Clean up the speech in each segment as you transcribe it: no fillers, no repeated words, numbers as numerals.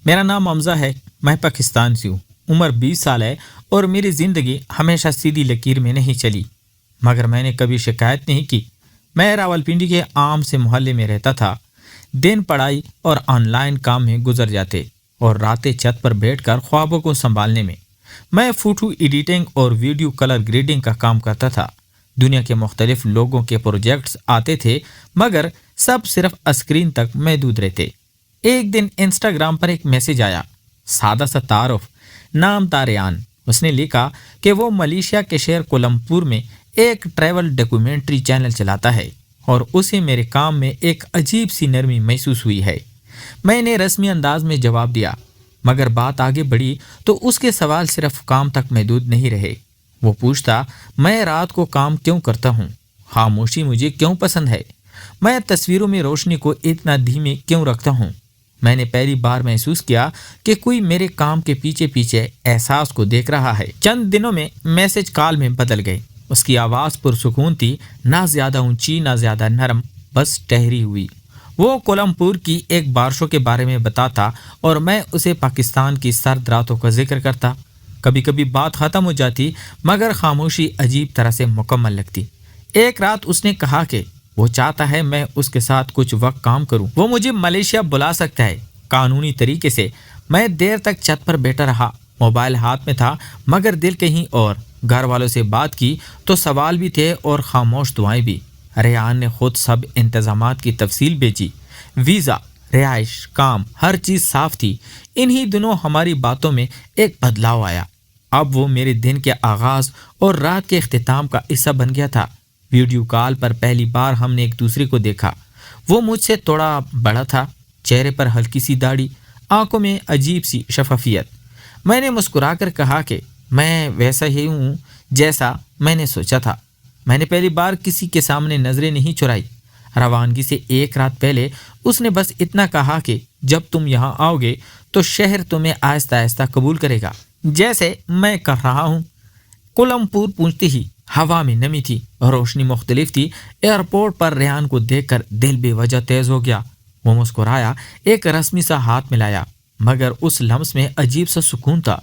میرا نام حمزہ ہے، میں پاکستان سے ہوں، عمر 20 سال ہے اور میری زندگی ہمیشہ سیدھی لکیر میں نہیں چلی، مگر میں نے کبھی شکایت نہیں کی۔ میں راولپنڈی کے عام سے محلے میں رہتا تھا۔ دن پڑھائی اور آن لائن کام میں گزر جاتے اور راتیں چھت پر بیٹھ کر خوابوں کو سنبھالنے میں۔ میں فوٹو ایڈیٹنگ اور ویڈیو کلر گریڈنگ کا کام کرتا تھا۔ دنیا کے مختلف لوگوں کے پروجیکٹس آتے تھے مگر سب صرف اسکرین تک محدود رہتے۔ ایک دن انسٹاگرام پر ایک میسج آیا، سادہ سا تعارف، نام تھا ریان۔ اس نے لکھا کہ وہ ملیشیا کے شہر کولمپور میں ایک ٹریول ڈاکیومنٹری چینل چلاتا ہے اور اسے میرے کام میں ایک عجیب سی نرمی محسوس ہوئی ہے۔ میں نے رسمی انداز میں جواب دیا، مگر بات آگے بڑھی تو اس کے سوال صرف کام تک محدود نہیں رہے۔ وہ پوچھتا، میں رات کو کام کیوں کرتا ہوں؟ خاموشی مجھے کیوں پسند ہے؟ میں تصویروں میں روشنی کو اتنا دھیمے کیوں رکھتا ہوں؟ میں نے پہلی بار محسوس کیا کہ کوئی میرے کام کے پیچھے پیچھے احساس کو دیکھ رہا ہے۔ چند دنوں میں میسج کال میں بدل گئے۔ اس کی آواز پرسکون تھی، نہ زیادہ اونچی نہ زیادہ نرم، بس ٹھہری ہوئی۔ وہ کولمپور کی ایک بارشوں کے بارے میں بتاتا اور میں اسے پاکستان کی سرد راتوں کا ذکر کرتا۔ کبھی کبھی بات ختم ہو جاتی مگر خاموشی عجیب طرح سے مکمل لگتی۔ ایک رات اس نے کہا کہ وہ چاہتا ہے میں اس کے ساتھ کچھ وقت کام کروں۔ وہ مجھے ملیشیا بلا سکتا ہے قانونی طریقے سے۔ میں دیر تک چھت پر بیٹھا رہا، موبائل ہاتھ میں تھا مگر دل کہیں اور۔ گھر والوں سے بات کی تو سوال بھی تھے اور خاموش دعائیں بھی۔ ریان نے خود سب انتظامات کی تفصیل بھیجی، ویزا، رہائش، کام، ہر چیز صاف تھی۔ انہی دنوں ہماری باتوں میں ایک بدلاؤ آیا۔ اب وہ میرے دن کے آغاز اور رات کے اختتام کا حصہ بن گیا تھا۔ ویڈیو کال پر پہلی بار ہم نے ایک دوسرے کو دیکھا۔ وہ مجھ سے تھوڑا بڑا تھا، چہرے پر ہلکی سی داڑھی، آنکھوں میں عجیب سی شفافیت۔ میں نے مسکرا کر کہا کہ میں ویسا ہی ہوں جیسا میں نے سوچا تھا۔ میں نے پہلی بار کسی کے سامنے نظریں نہیں چرائی۔ روانگی سے ایک رات پہلے اس نے بس اتنا کہا کہ جب تم یہاں آؤ گے تو شہر تمہیں آہستہ آہستہ قبول کرے گا، جیسے میں کر رہا ہوں۔ کولمپور پہنچتے ہی ہوا میں نمی تھی، روشنی مختلف تھی۔ ایئرپورٹ پر ریان کو دیکھ کر دل بے وجہ تیز ہو گیا۔ وہ مسکرایا، ایک رسمی سا ہاتھ ملایا، مگر اس لمس میں عجیب سا سکون تھا۔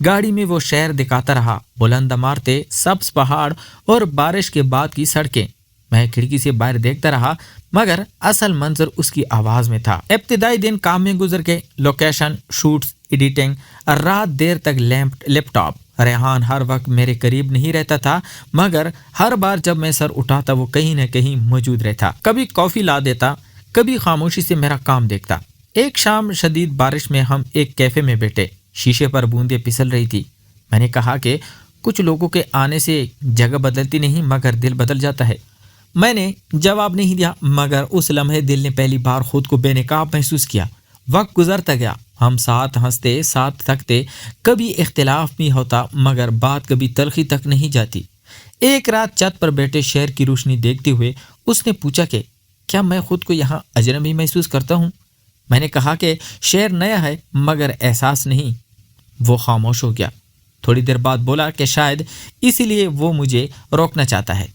گاڑی میں وہ شہر دکھاتا رہا، بلند عمارتیں، سبز پہاڑ اور بارش کے بعد کی سڑکیں۔ میں کھڑکی سے باہر دیکھتا رہا مگر اصل منظر اس کی آواز میں تھا۔ ابتدائی دن کام میں گزر گئے، لوکیشن، شوٹس، ایڈیٹنگ، رات دیر تک لیپ ٹاپ۔ ریحان ہر وقت میرے قریب نہیں رہتا تھا مگر ہر بار جب میں سر اٹھاتا وہ کہیں نہ کہیں موجود رہتا۔ کبھی کافی لا دیتا، کبھی خاموشی سے میرا کام دیکھتا۔ ایک شام شدید بارش میں ہم ایک کیفے میں بیٹھے، شیشے پر بوندیں پھسل رہی تھی۔ میں نے کہا کہ کچھ لوگوں کے آنے سے جگہ بدلتی نہیں مگر دل بدل جاتا ہے۔ میں نے جواب نہیں دیا مگر اس لمحے دل نے پہلی بار خود کو بے نقاب محسوس کیا۔ وقت گزرتا گیا، ہم ساتھ ہنستے، ساتھ تھکتے، کبھی اختلاف بھی ہوتا مگر بات کبھی تلخی تک نہیں جاتی۔ ایک رات چھت پر بیٹھے شہر کی روشنی دیکھتے ہوئے اس نے پوچھا کہ کیا میں خود کو یہاں اجنبی محسوس کرتا ہوں؟ میں نے کہا کہ شہر نیا ہے مگر احساس نہیں۔ وہ خاموش ہو گیا، تھوڑی دیر بعد بولا کہ شاید اسی لیے وہ مجھے روکنا چاہتا ہے۔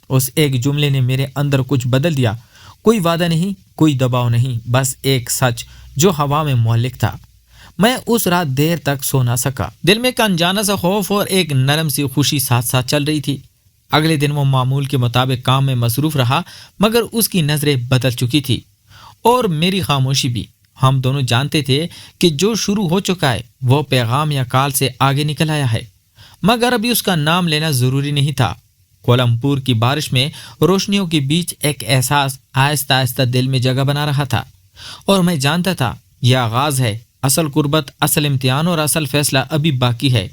اس ایک جملے نے میرے اندر کچھ بدل دیا۔ کوئی وعدہ نہیں، کوئی دباؤ نہیں، بس ایک سچ جو ہوا میں معلق تھا۔ میں اس رات دیر تک سو نہ سکا، دل میں ایک انجانا سا خوف اور ایک نرم سی خوشی ساتھ ساتھ چل رہی تھی۔ اگلے دن وہ معمول کے مطابق کام میں مصروف رہا مگر اس کی نظریں بدل چکی تھی اور میری خاموشی بھی۔ ہم دونوں جانتے تھے کہ جو شروع ہو چکا ہے وہ پیغام یا کال سے آگے نکل آیا ہے مگر ابھی اس کا نام لینا ضروری نہیں تھا۔ کولمپور کی بارش میں روشنیوں کے بیچ ایک احساس آہستہ آہستہ دل میں جگہ بنا رہا تھا اور میں جانتا تھا یہ آغاز ہے، اصل قربت، اصل امتحان اور اصل فیصلہ ابھی باقی ہے۔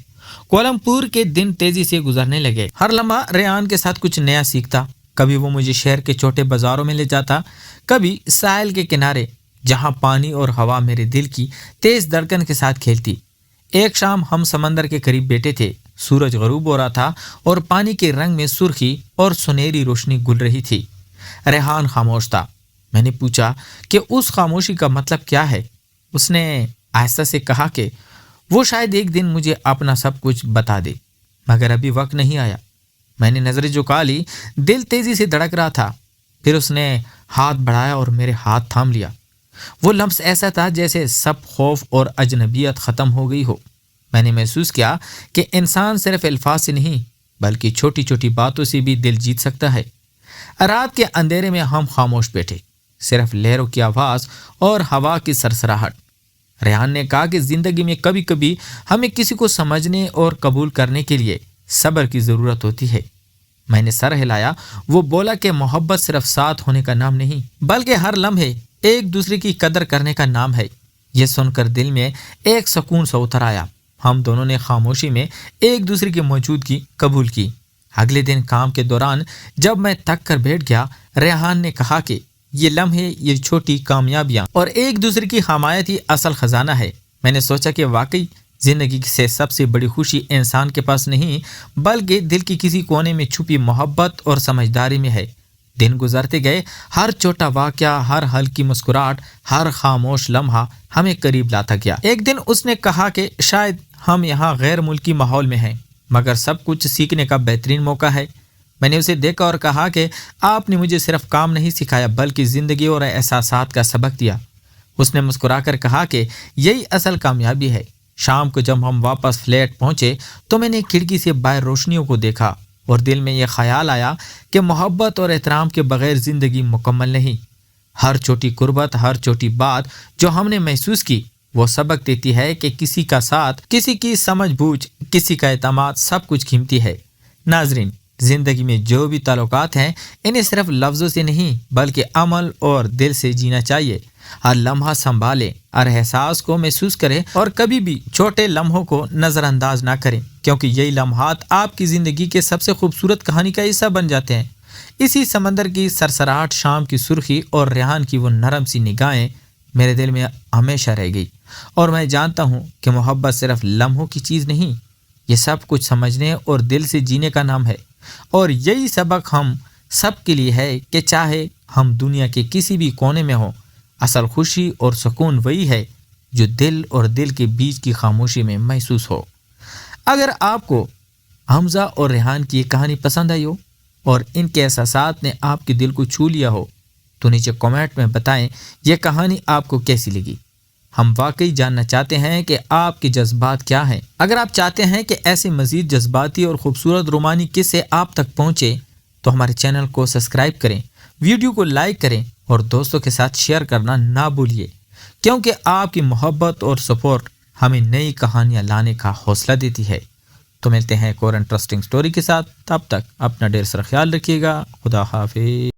کولمپور کے دن تیزی سے گزرنے لگے۔ ہر لمحہ ریان کے ساتھ کچھ نیا سیکھتا۔ کبھی وہ مجھے شہر کے چھوٹے بازاروں میں لے جاتا، کبھی ساحل کے کنارے جہاں پانی اور ہوا میرے دل کی تیز دھڑکن کے ساتھ کھیلتی۔ ایک شام ہم سمندر کے قریب بیٹھے تھے، سورج غروب ہو رہا تھا اور پانی کے رنگ میں سرخی اور سنہری روشنی گل رہی تھی۔ ریحان خاموش تھا۔ میں نے پوچھا کہ اس خاموشی کا مطلب کیا ہے؟ اس نے آہستہ سے کہا کہ وہ شاید ایک دن مجھے اپنا سب کچھ بتا دے مگر ابھی وقت نہیں آیا۔ میں نے نظریں جھکا لی، دل تیزی سے دھڑک رہا تھا۔ پھر اس نے ہاتھ بڑھایا اور میرے ہاتھ تھام لیا۔ وہ لمس ایسا تھا جیسے سب خوف اور اجنبیت ختم ہو گئی ہو۔ میں نے محسوس کیا کہ انسان صرف الفاظ سے نہیں بلکہ چھوٹی چھوٹی باتوں سے بھی دل جیت سکتا ہے۔ رات کے اندھیرے میں ہم خاموش بیٹھے، صرف لہروں کی آواز اور ہوا کی سرسراہٹ۔ ریحان نے کہا کہ زندگی میں کبھی کبھی ہمیں کسی کو سمجھنے اور قبول کرنے کے لیے صبر کی ضرورت ہوتی ہے۔ میں نے سر ہلایا۔ وہ بولا کہ محبت صرف ساتھ ہونے کا نام نہیں بلکہ ہر لمحے ایک دوسرے کی قدر کرنے کا نام ہے۔ یہ سن کر دل میں ایک سکون سا اتر آیا۔ ہم دونوں نے خاموشی میں ایک دوسرے کی موجودگی قبول کی۔ اگلے دن کام کے دوران جب میں تھک کر بیٹھ گیا، ریحان نے کہا کہ یہ لمحے، یہ چھوٹی کامیابیاں اور ایک دوسرے کی حمایت ہی اصل خزانہ ہے۔ میں نے سوچا کہ واقعی زندگی سے سب سے بڑی خوشی انسان کے پاس نہیں بلکہ دل کی کسی کونے میں چھپی محبت اور سمجھداری میں ہے۔ دن گزرتے گئے، ہر چھوٹا واقعہ، ہر ہلکی مسکراہٹ، ہر خاموش لمحہ ہمیں قریب لاتا گیا۔ ایک دن اس نے کہا کہ شاید ہم یہاں غیر ملکی ماحول میں ہیں مگر سب کچھ سیکھنے کا بہترین موقع ہے۔ میں نے اسے دیکھا اور کہا کہ آپ نے مجھے صرف کام نہیں سکھایا بلکہ زندگی اور احساسات کا سبق دیا۔ اس نے مسکرا کر کہا کہ یہی اصل کامیابی ہے۔ شام کو جب ہم واپس فلیٹ پہنچے تو میں نے کھڑکی سے باہر روشنیوں کو دیکھا اور دل میں یہ خیال آیا کہ محبت اور احترام کے بغیر زندگی مکمل نہیں۔ ہر چھوٹی قربت، ہر چھوٹی بات جو ہم نے محسوس کی وہ سبق دیتی ہے کہ کسی کا ساتھ، کسی کی سمجھ بوجھ، کسی کا اعتماد سب کچھ قیمتی ہے۔ ناظرین، زندگی میں جو بھی تعلقات ہیں انہیں صرف لفظوں سے نہیں بلکہ عمل اور دل سے جینا چاہیے۔ ہر لمحہ سنبھالیں، ہر احساس کو محسوس کریں اور کبھی بھی چھوٹے لمحوں کو نظر انداز نہ کریں، کیونکہ یہی لمحات آپ کی زندگی کے سب سے خوبصورت کہانی کا حصہ بن جاتے ہیں۔ اسی سمندر کی سرسراہٹ، شام کی سرخی اور ریحان کی وہ نرم سی نگاہیں میرے دل میں ہمیشہ رہ گئی، اور میں جانتا ہوں کہ محبت صرف لمحوں کی چیز نہیں، یہ سب کچھ سمجھنے اور دل سے جینے کا نام ہے۔ اور یہی سبق ہم سب کے لیے ہے کہ چاہے ہم دنیا کے کسی بھی کونے میں ہوں، اصل خوشی اور سکون وہی ہے جو دل اور دل کے بیچ کی خاموشی میں محسوس ہو۔ اگر آپ کو حمزہ اور ریحان کی یہ کہانی پسند آئی ہو اور ان کے احساسات نے آپ کے دل کو چھو لیا ہو تو نیچے کمنٹ میں بتائیں یہ کہانی آپ کو کیسی لگی۔ ہم واقعی جاننا چاہتے ہیں کہ آپ کے جذبات کیا ہیں۔ اگر آپ چاہتے ہیں کہ ایسے مزید جذباتی اور خوبصورت رومانی قصے آپ تک پہنچے تو ہمارے چینل کو سبسکرائب کریں، ویڈیو کو لائک کریں اور دوستوں کے ساتھ شیئر کرنا نہ بھولیے، کیونکہ آپ کی محبت اور سپورٹ ہمیں نئی کہانیاں لانے کا حوصلہ دیتی ہے۔ تو ملتے ہیں ایک اور انٹرسٹنگ سٹوری کے ساتھ، تب تک اپنا ڈھیر سارا خیال رکھیے گا۔ خدا حافظ۔